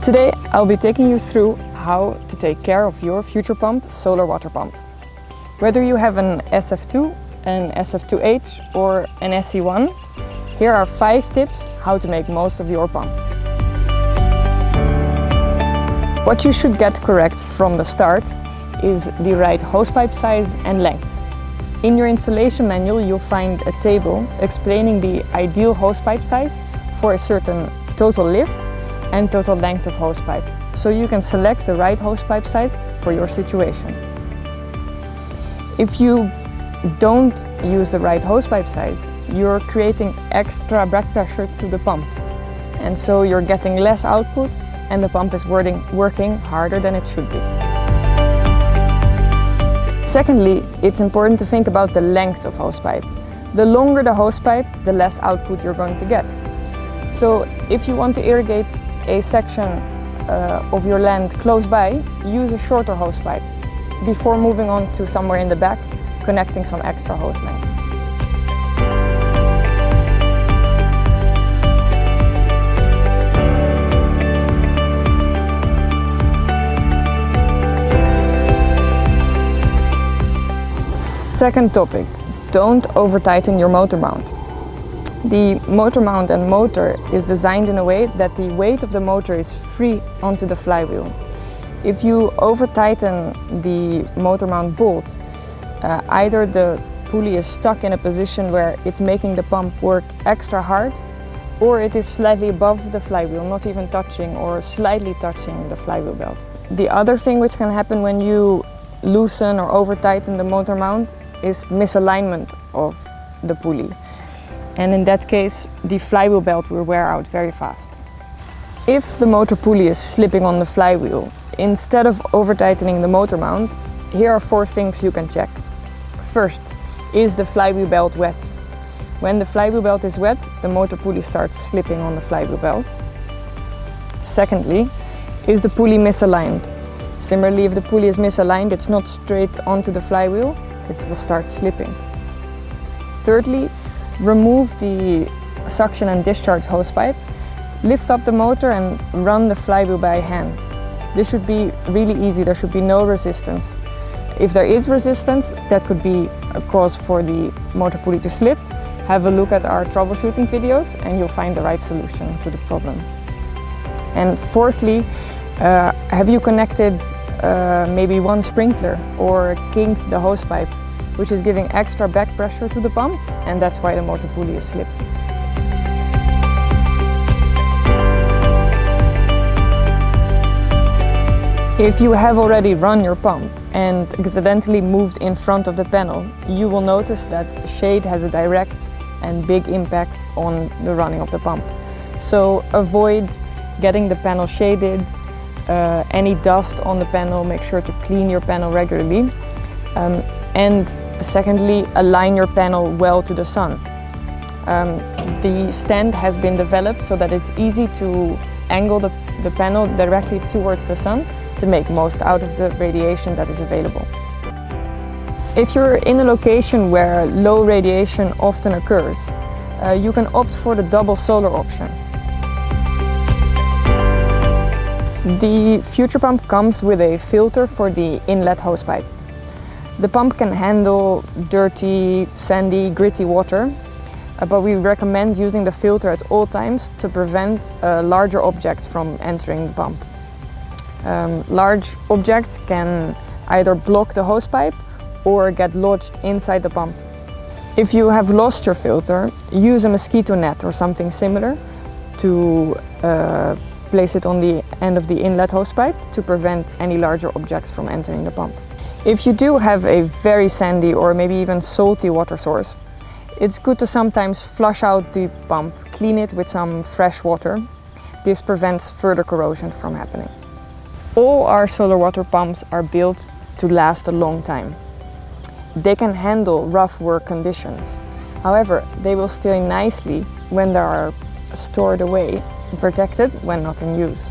Today I'll be taking you through how to take care of your Futurepump solar water pump. Whether you have an SF2, an SF2H or an SC1, here are 5 tips how to make most of your pump. What you should get correct from the start is the right hosepipe size and length. In your installation manual you'll find a table explaining the ideal hosepipe size for a certain total lift and total length of hosepipe, so you can select the right hosepipe size for your situation. If you don't use the right hosepipe size, you're creating extra back pressure to the pump, and so you're getting less output and the pump is working harder than it should be. Secondly, it's important to think about the length of hosepipe. The longer the hosepipe, the less output you're going to get. So if you want to irrigate a section of your land close by, use a shorter hosepipe before moving on to somewhere in the back, connecting some extra hose length. Second topic, don't over-tighten your motor mount. The motor mount and motor is designed in a way that the weight of the motor is free onto the flywheel. If you over-tighten the motor mount bolt, either the pulley is stuck in a position where it's making the pump work extra hard, or it is slightly above the flywheel, not even touching or slightly touching the flywheel belt. The other thing which can happen when you loosen or over-tighten the motor mount is misalignment of the pulley. And in that case, the flywheel belt will wear out very fast. If the motor pulley is slipping on the flywheel, instead of over-tightening the motor mount, here are 4 things you can check. First, is the flywheel belt wet? When the flywheel belt is wet, the motor pulley starts slipping on the flywheel belt. Secondly, is the pulley misaligned? Similarly, if the pulley is misaligned, it's not straight onto the flywheel, it will start slipping. Thirdly, remove the suction and discharge hosepipe, lift up the motor and run the flywheel by hand. This should be really easy, there should be no resistance. If there is resistance, that could be a cause for the motor pulley to slip. Have a look at our troubleshooting videos and you'll find the right solution to the problem. And fourthly, have you connected maybe one sprinkler or kinked the hosepipe, which is giving extra back pressure to the pump, and that's why the motor pulley is slipping. If you have already run your pump and accidentally moved in front of the panel, you will notice that shade has a direct and big impact on the running of the pump. So avoid getting the panel shaded. Any dust on the panel, make sure to clean your panel regularly. And secondly, align your panel well to the sun. The stand has been developed so that it's easy to angle the panel directly towards the sun to make most out of the radiation that is available. If you're in a location where low radiation often occurs, you can opt for the double solar option. The Futurepump comes with a filter for the inlet hosepipe. The pump can handle dirty, sandy, gritty water, but we recommend using the filter at all times to prevent larger objects from entering the pump. Large objects can either block the hosepipe or get lodged inside the pump. If you have lost your filter, use a mosquito net or something similar to place it on the end of the inlet hosepipe to prevent any larger objects from entering the pump. If you do have a very sandy or maybe even salty water source, it's good to sometimes flush out the pump, clean it with some fresh water. This prevents further corrosion from happening. All our solar water pumps are built to last a long time. They can handle rough work conditions. However, they will stay nicely when they are stored away, protected when not in use.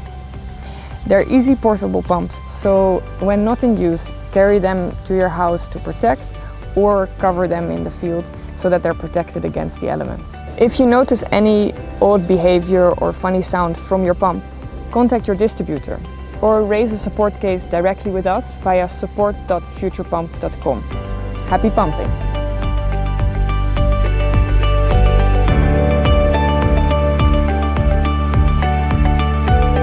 They're easy portable pumps, so when not in use, carry them to your house to protect or cover them in the field so that they're protected against the elements. If you notice any odd behavior or funny sound from your pump, contact your distributor or raise a support case directly with us via support.futurepump.com. Happy pumping!